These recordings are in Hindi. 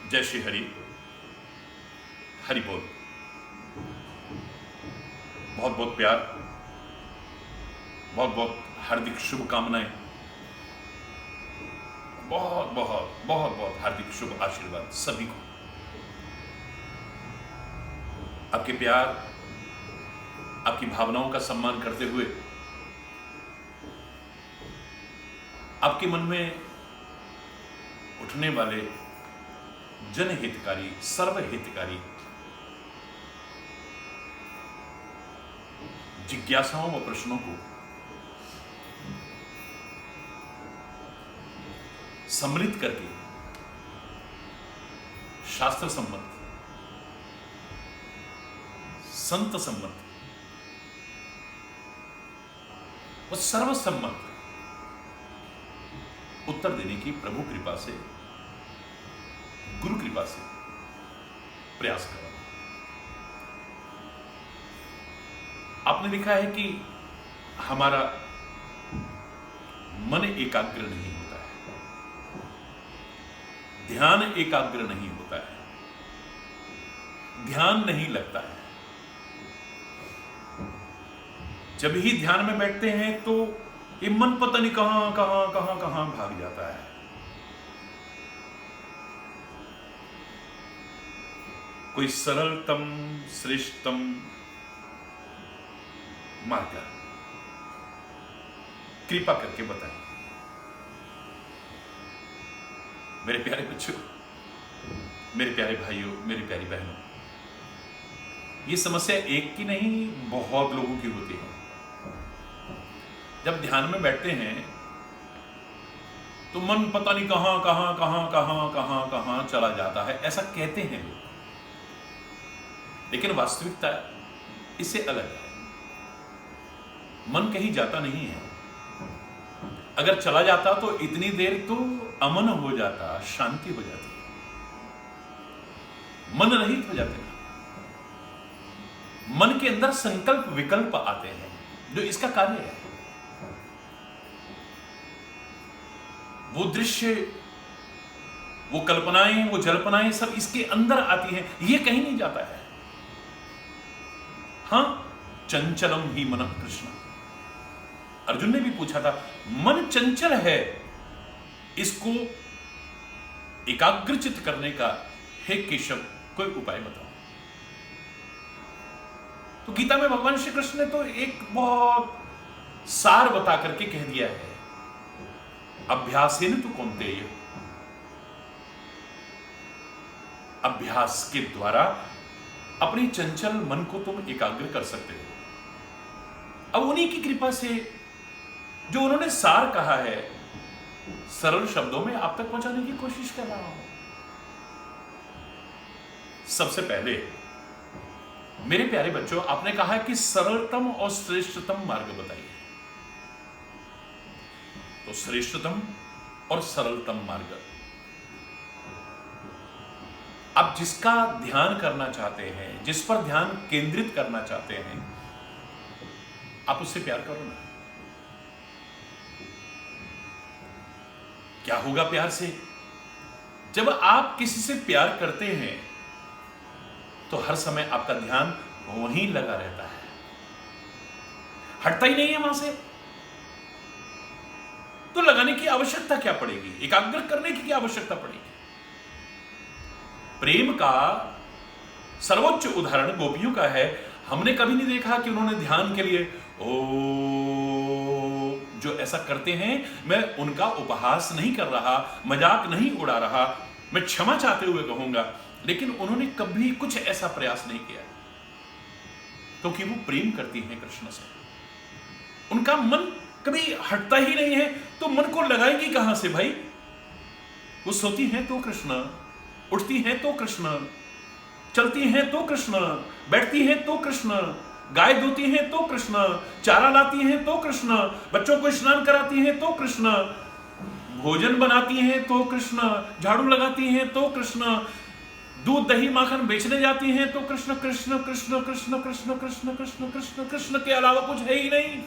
जय श्री हरि, हरि बोल। बहुत बहुत प्यार, बहुत बहुत हार्दिक शुभकामनाएं, बहुत बहुत बहुत बहुत हार्दिक शुभ आशीर्वाद सभी को। आपके प्यार, आपकी भावनाओं का सम्मान करते हुए आपके मन में उठने वाले जनहितकारी, सर्वहितकारी जिज्ञासाओं व प्रश्नों को सम्मिलित करके शास्त्र सम्मत, संत सम्मत और सर्वसम्मत उत्तर देने की प्रभु कृपा से, गुरु कृपा से प्रयास करो। आपने लिखा है कि हमारा मन एकाग्र नहीं होता है, ध्यान एकाग्र नहीं होता है, ध्यान नहीं लगता है। जब ही ध्यान में बैठते हैं तो ये मन पता नहीं कहां कहां कहां कहां भाग जाता है। कोई सरलतम श्रेष्ठतम मार्ग कृपा करके बताएं। मेरे प्यारे बच्चों, मेरे प्यारे भाइयों, मेरी प्यारी बहनों, ये समस्या एक की नहीं, बहुत लोगों की होती है। जब ध्यान में बैठते हैं तो मन पता नहीं कहां कहां कहां कहां कहां कहां चला जाता है, ऐसा कहते हैं लोग, लेकिन वास्तविकता इससे अलग है। मन कहीं जाता नहीं है। अगर चला जाता तो इतनी देर तो अमन हो जाता, शांति हो जाती, मन रहित हो जाते। मन के अंदर संकल्प विकल्प आते हैं जो इसका कार्य है। वो दृश्य, वो कल्पनाएं, वो जल्पनाएं सब इसके अंदर आती हैं, ये कहीं नहीं जाता है। हां, चंचलम ही मन कृष्ण। अर्जुन ने भी पूछा था, मन चंचल है, इसको एकाग्रचित करने का हे केशव कोई उपाय बताओ। तो गीता में भगवान श्री कृष्ण ने तो एक बहुत सार बता करके कह दिया है, अभ्यासेन तु कौन्तेय, अभ्यास के द्वारा अपने चंचल मन को तुम एकाग्र कर सकते हो। अब उन्हीं की कृपा से जो उन्होंने सार कहा है, सरल शब्दों में आप तक पहुंचाने की कोशिश कर रहा हूं। सबसे पहले मेरे प्यारे बच्चों, आपने कहा है कि सरलतम और श्रेष्ठतम मार्ग बताइए। तो श्रेष्ठतम और सरलतम मार्ग, आप जिसका ध्यान करना चाहते हैं, जिस पर ध्यान केंद्रित करना चाहते हैं, आप उससे प्यार करो ना। क्या होगा प्यार से? जब आप किसी से प्यार करते हैं तो हर समय आपका ध्यान वहीं लगा रहता है, हटता ही नहीं है वहां से। तो लगाने की आवश्यकता क्या पड़ेगी? एकाग्र करने की क्या आवश्यकता पड़ेगी? प्रेम का सर्वोच्च उदाहरण गोपियों का है। हमने कभी नहीं देखा कि उन्होंने ध्यान के लिए ओ जो ऐसा करते हैं, मैं उनका उपहास नहीं कर रहा, मजाक नहीं उड़ा रहा, मैं क्षमा चाहते हुए कहूंगा, लेकिन उन्होंने कभी कुछ ऐसा प्रयास नहीं किया, क्योंकि वो प्रेम करती हैं कृष्ण से। उनका मन कभी हटता ही नहीं है, तो मन को लगाएगी कहां से भाई? वो सोती हैं तो कृष्ण, उठती हैं तो कृष्ण, चलती हैं तो कृष्ण, बैठती हैं तो कृष्ण, गाय धोती हैं तो कृष्ण, चारा लाती हैं तो कृष्ण, बच्चों को स्नान कराती हैं तो कृष्ण, भोजन बनाती हैं तो कृष्ण, झाड़ू लगाती हैं तो कृष्ण, दूध दही माखन बेचने जाती हैं तो कृष्ण कृष्ण कृष्ण कृष्ण कृष्ण कृष्ण कृष्ण कृष्ण कृष्ण के अलावा कुछ है ही नहीं।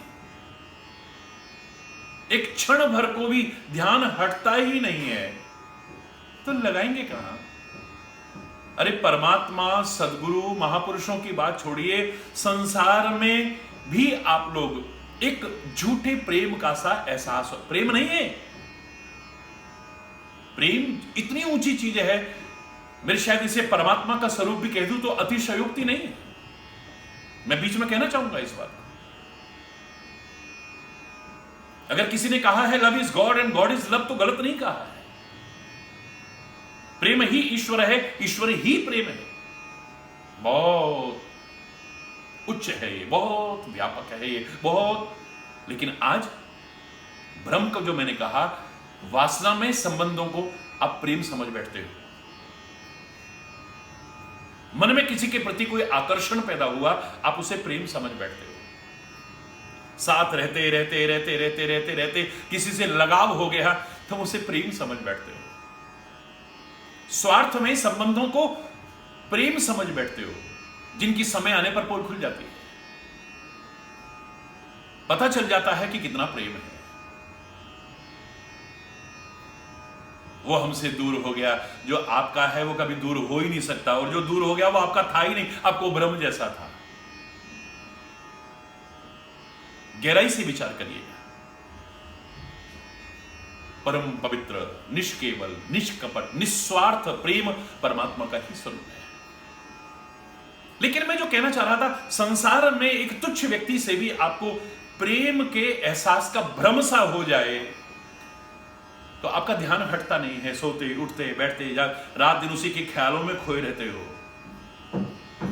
एक क्षण भर को भी ध्यान हटता ही नहीं है, तो लगाएंगे कहां? अरे परमात्मा, सदगुरु, महापुरुषों की बात छोड़िए, संसार में भी आप लोग एक झूठे प्रेम का सा एहसास हो, प्रेम नहीं है। प्रेम इतनी ऊंची चीज है, मेरे शायद इसे परमात्मा का स्वरूप भी कह दूं तो अतिशयोक्ति नहीं है। मैं बीच में कहना चाहूंगा इस बात को। अगर किसी ने कहा है love is God and God is love, तो गलत नहीं कहा है। प्रेम ही ईश्वर है, ईश्वर ही प्रेम है। बहुत उच्च है ये, बहुत व्यापक है ये, बहुत। लेकिन आज भ्रम का जो मैंने कहा, वासना में संबंधों को आप प्रेम समझ बैठते हो। मन में किसी के प्रति कोई आकर्षण पैदा हुआ, आप उसे प्रेम समझ बैठते हो। साथ रहते रहते रहते रहते रहते रहते किसी से लगाव हो गया, तो उसे प्रेम समझ बैठते हो। स्वार्थ में संबंधों को प्रेम समझ बैठते हो, जिनकी समय आने पर पोल खुल जाती है, पता चल जाता है कि कितना प्रेम है। वो हमसे दूर हो गया, जो आपका है वो कभी दूर हो ही नहीं सकता, और जो दूर हो गया वो आपका था ही नहीं, आपको भ्रम जैसा था। गहराई से विचार करिएगा। परम पवित्र, निष्केवल, निष्कपट, निस्वार्थ प्रेम परमात्मा का ही स्वरूप है। लेकिन मैं जो कहना चाह रहा था, संसार में एक तुच्छ व्यक्ति से भी आपको प्रेम के एहसास का भ्रम सा हो जाए, तो आपका ध्यान हटता नहीं है। सोते उठते बैठते रात दिन उसी के ख्यालों में खोए रहते हो,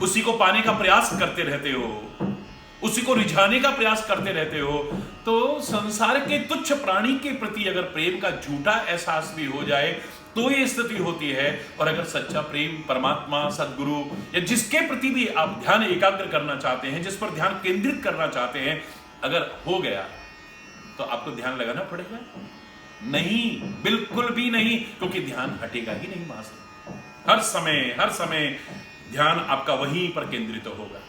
उसी को पाने का प्रयास करते रहते हो, उसी को रिझाने का प्रयास करते रहते हो। तो संसार के तुच्छ प्राणी के प्रति अगर प्रेम का झूठा एहसास भी हो जाए, तो ये स्थिति होती है। और अगर सच्चा प्रेम परमात्मा, सदगुरु या जिसके प्रति भी आप ध्यान एकाग्र करना चाहते हैं, जिस पर ध्यान केंद्रित करना चाहते हैं, अगर हो गया, तो आपको ध्यान लगाना पड़ेगा? नहीं, बिल्कुल भी नहीं, क्योंकि ध्यान हटेगा ही नहीं वहां से। हर समय ध्यान आपका वहीं पर केंद्रित होगा।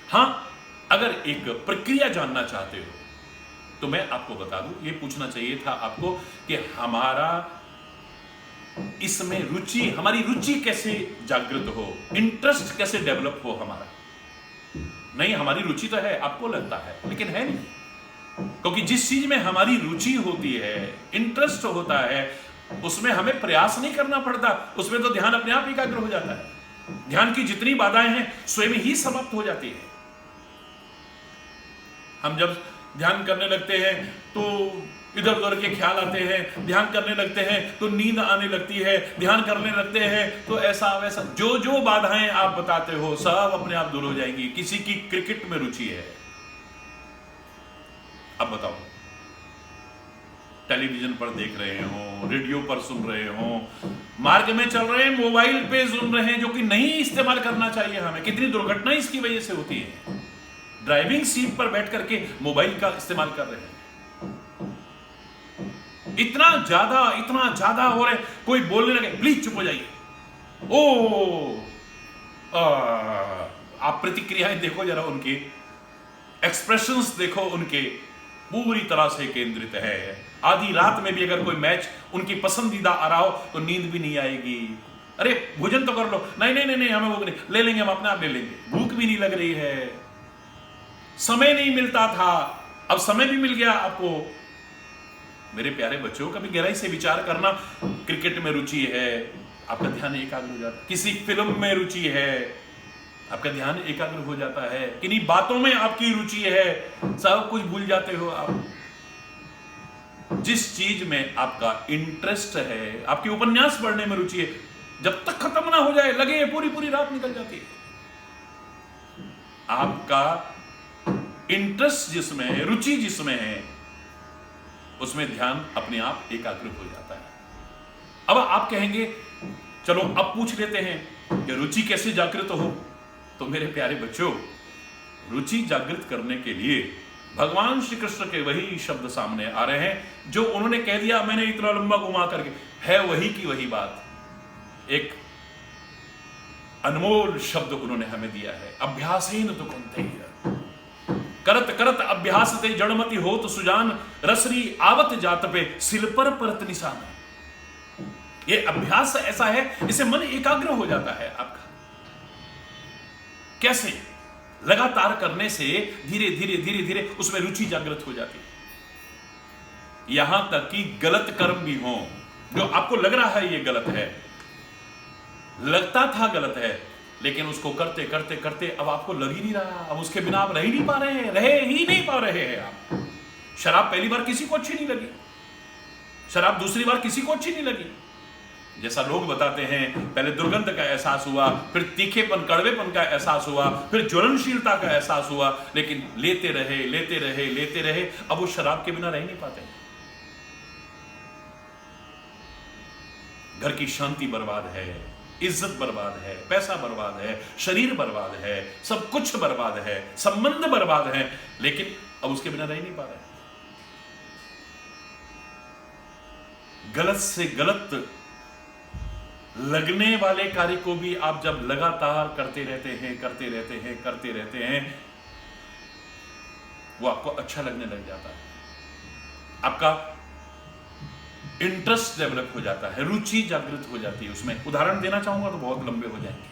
हाँ, अगर एक प्रक्रिया जानना चाहते हो, तो मैं आपको बता दूं, ये पूछना चाहिए था आपको कि हमारा इसमें रुचि, हमारी रुचि कैसे जागृत हो, इंटरेस्ट कैसे डेवलप हो हमारा। नहीं, हमारी रुचि तो है, आपको लगता है, लेकिन है नहीं। क्योंकि जिस चीज में हमारी रुचि होती है, इंटरेस्ट होता है, उसमें हमें प्रयास नहीं करना पड़ता, उसमें तो ध्यान अपने आप एकाग्र हो जाता है। ध्यान की जितनी बाधाएं हैं स्वयं ही समाप्त हो जाती है। हम जब ध्यान करने लगते हैं तो इधर उधर के ख्याल आते हैं, ध्यान करने लगते हैं तो नींद आने लगती है, ध्यान करने लगते हैं तो ऐसा वैसा, जो बाधाएं आप बताते हो सब अपने आप दूर हो जाएंगी। किसी की क्रिकेट में रुचि है, अब बताओ, टेलीविजन पर देख रहे हो, रेडियो पर सुन रहे हो, मार्ग में चल रहे हैं, मोबाइल पे सुन रहे हैं, जो कि नहीं इस्तेमाल करना चाहिए हमें। कितनी दुर्घटना इसकी वजह से होती है। ड्राइविंग सीट पर बैठ करके मोबाइल का इस्तेमाल कर रहे हैं, इतना ज्यादा हो रहे, कोई बोलने लगे प्लीज चुप हो जाइए। आप प्रतिक्रियाएं देखो जरा, उनकी एक्सप्रेशंस देखो, उनके पूरी तरह से केंद्रित है। आधी रात में भी अगर कोई मैच उनकी पसंदीदा आ रहा हो तो नींद भी नहीं आएगी। अरे भोजन तो कर लो, नहीं हमें भूख नहीं, ले लेंगे, हम अपने आप ले लेंगे। भूख भी नहीं लग रही है, समय नहीं मिलता था, अब समय भी मिल गया आपको। मेरे प्यारे बच्चों, कभी गहराई से विचार करना। क्रिकेट में रुचि है, आपका ध्यान एकाग्र हो जाता है। किसी फिल्म में रुचि है, आपका ध्यान एकाग्र हो जाता है। किन्हीं बातों में आपकी रुचि है, सब कुछ भूल जाते हो आप। जिस चीज में आपका इंटरेस्ट है, आपकी उपन्यास पढ़ने में रुचि है, जब तक खत्म ना हो जाए लगे पूरी रात निकल जाती है। आपका इंटरेस्ट जिसमें है, रुचि जिसमें है, उसमें ध्यान अपने आप एकाग्र हो जाता है। अब आप कहेंगे चलो अब पूछ लेते हैं कि रुचि कैसे जागृत हो। तो मेरे प्यारे बच्चों, रुचि जागृत करने के लिए भगवान श्री कृष्ण के वही शब्द सामने आ रहे हैं जो उन्होंने कह दिया, मैंने इतना लंबा घुमा करके, है वही की वही बात। एक अनमोल शब्द उन्होंने हमें दिया है, अभ्यासेन तो कौन्तेय, करत करत अभ्यास ते जड़मति होत सुजान, रसरी आवत जात पे सिल पर परत निशान। ये अभ्यास ऐसा है, इससे मन एकाग्र हो जाता है आपका। कैसे? लगातार करने से धीरे धीरे धीरे धीरे उसमें रुचि जागृत हो जाती है। यहां तक कि गलत कर्म भी हो, जो आपको लग रहा है ये गलत है, लगता था गलत है, लेकिन उसको करते करते करते अब आपको लग ही नहीं रहा, अब उसके बिना आप रह ही नहीं पा रहे हैं, रहे ही नहीं पा रहे हैं आप। शराब पहली बार किसी को अच्छी नहीं लगी, शराब दूसरी बार किसी को अच्छी नहीं लगी। जैसा लोग बताते हैं, पहले दुर्गंध का एहसास हुआ, फिर तीखेपन कड़वेपन का एहसास हुआ, फिर ज्वलनशीलता का एहसास हुआ, लेकिन लेते रहे लेते रहे लेते रहे, अब वो शराब के बिना रह नहीं पाते। घर की शांति बर्बाद है, इज्जत बर्बाद है, पैसा बर्बाद है, शरीर बर्बाद है, सब कुछ बर्बाद है, संबंध बर्बाद है, लेकिन अब उसके बिना रह नहीं पा रहे। गलत से गलत लगने वाले कार्य को भी आप जब लगातार करते रहते हैं करते रहते हैं करते रहते हैं, वो आपको अच्छा लगने लग जाता है, आपका इंटरेस्ट डेवलप हो जाता है, रुचि जागृत हो जाती है उसमें। उदाहरण देना चाहूंगा तो बहुत लंबे हो जाएंगे।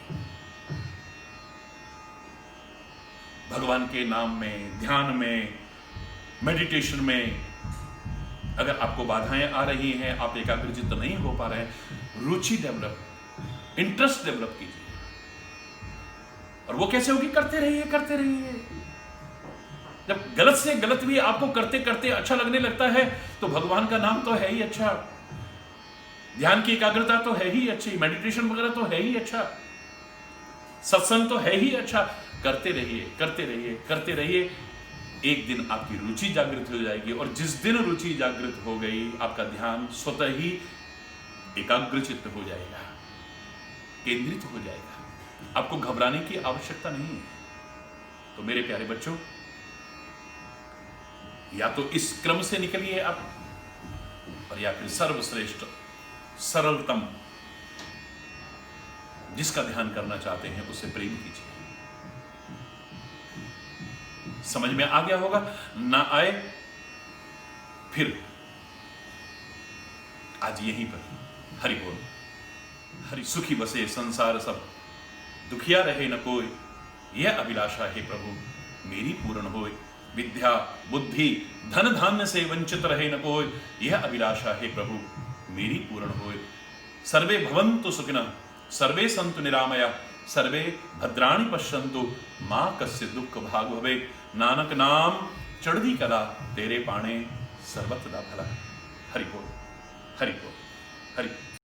भगवान के नाम में, ध्यान में, मेडिटेशन में अगर आपको बाधाएं आ रही हैं, आप एकाग्रचित्त नहीं हो पा रहे हैं, रुचि डेवलप, इंटरेस्ट डेवलप कीजिए। और वो कैसे होगी? करते रहिए करते रहिए। जब गलत से गलत भी आपको करते करते अच्छा लगने लगता है, तो भगवान का नाम तो है ही अच्छा, ध्यान की एकाग्रता तो है ही अच्छी, मेडिटेशन वगैरह तो है ही अच्छा, सत्संग तो है ही अच्छा। करते रहिए करते रहिए करते रहिए, एक दिन आपकी रुचि जागृत हो जाएगी, और जिस दिन रुचि जागृत हो गई, आपका ध्यान स्वतः ही एकाग्रचित्त हो जाएगा, केंद्रित हो जाएगा। आपको घबराने की आवश्यकता नहीं है। तो मेरे प्यारे बच्चों, या तो इस क्रम से निकलिए आप, और या फिर सर्वश्रेष्ठ सरलतम जिसका ध्यान करना चाहते हैं उससे प्रेम कीजिए। समझ में आ गया होगा? ना आए फिर आज यहीं पर हरि बोल, हरि सुखी बसे संसार सब, दुखिया रहे न कोई, यह अभिलाषा है प्रभु मेरी पूर्ण होए। विद्या बुद्धि धन धान्य से वंचित रहे न कोई, यह अभिलाषा है प्रभु मेरी पूर्ण होए। सर्वे भवन्तु सुखिनः, सर्वे सन्तु निरामया, सर्वे भद्राणि पश्यन्तु, मां कस्य दुख भाग भवे। नानक नाम चढ़दी कला, तेरे पाणे सर्वत्र दा भला। हरि बोल हरि बोल हरि बोल।